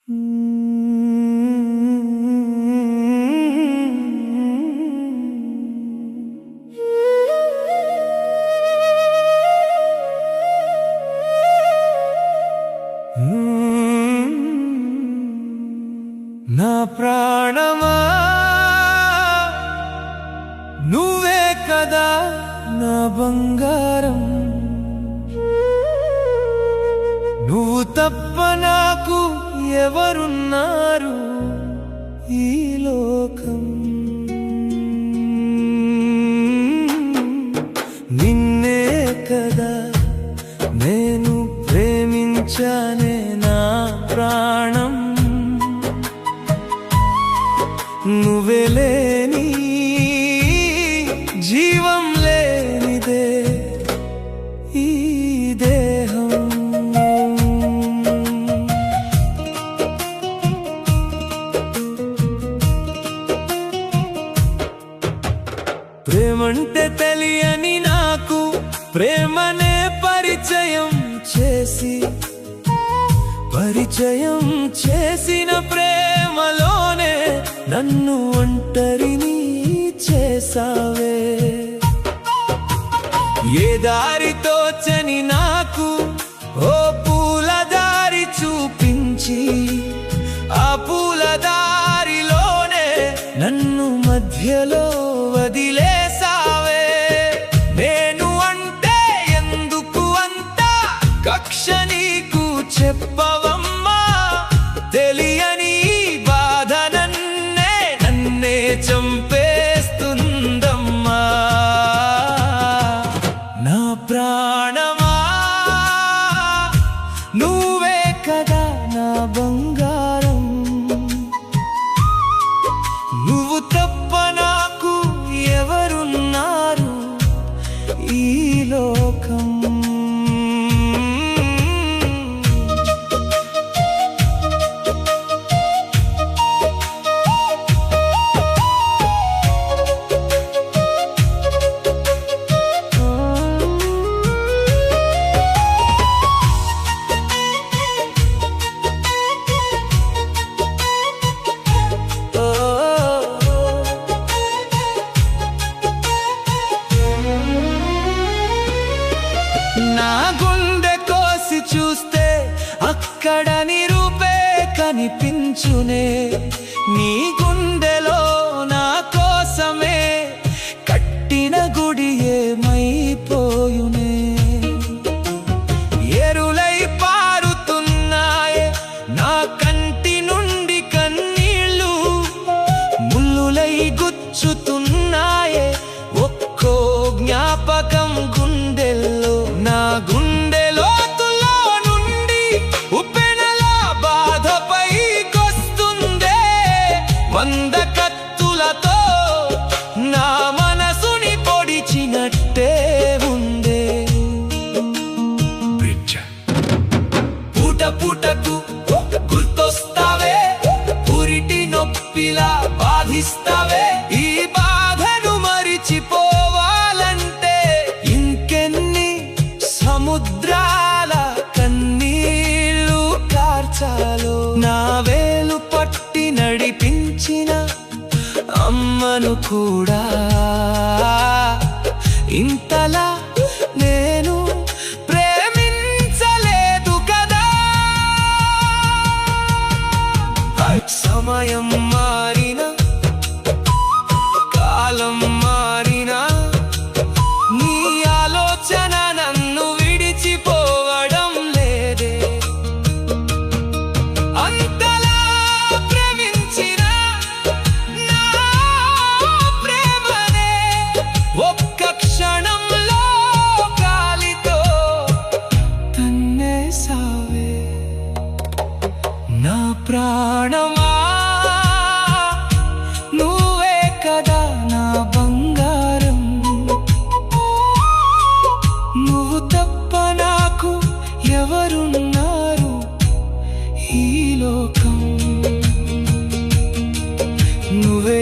నా ప్రాణమా నువ్వే కదా నా బంగారం, నువ్వు తప్ప నాకు ఎవరున్నారు ఈ లోకం. నిన్నే కదా నేను ప్రేమించానే నా ప్రాణం, నువ్వే లేని జీవం లేనిదే ఈ దేహం. ప్రేమంటే తెలియని నాకు ప్రేమనే పరిచయం చేసిన ప్రేమలోనే నన్ను ఒంటరిని చేసావే. ఏ దారి తోచని నాకు ఓ పూల దారి చూపించి ఆ పూల దారిలోనే నన్ను మధ్యలో వదిలేసావే. నేను అంటే ఎందుకు అంత కక్ష నీకు చెప్పవమ్మా, తెలియని బాధ నన్నే చంపేస్తుందమ్మా. నా ప్రాణమా నువ్వే కదా నా బంగారం, నువ్వు తప్ప నాకు ఎవరున్నారు ఈ లోకం. నా గుండె కోసి చూస్తే అక్కడ నీ రూపే కనిపించునే, నీ గుండెలో నా కోసమే కట్టిన గుడి ఏమైపోయునే. ఎరులై పారుతున్నాయే నా కంటి నుండి కన్నీళ్ళు, ముల్లులై గుచ్చుతున్నాయే ఒక్కో జ్ఞాపకం గుండెల్లో. నా గుండె లోతులో నుండి ఉప్పెనలా బాధపై కొస్తుందే, వంద కత్తులతో నా మనసుని పొడిచినట్టే ఉందే. పూట పూటకు గుర్తొస్తావే, పురిటి నొప్పిలా బాధిస్తావే. ఈ బాధను మరిచిపోవాలంటే ఇంకెన్ని సముద్రాల కన్నీళ్ళు కార్చాలో. నా వేలు పట్టి నడిపించిన అమ్మను కూడా ఇంతలా నేను ప్రేమించలేదు కదా. సమయం మారినా కాలం మారినా నీ ఆలోచన నన్ను విడిచిపోవడం లేదే. అంతలా ప్రేమించిన నా ప్రేమనే ఒక్క క్షణంలో గాలితో తన్నేసావే. నా ప్రాణమా నువ్వే కదా నా బంగారం, నువ్వు తప్ప నాకు ఎవరున్నారు ఈ లోకం. నువ్వే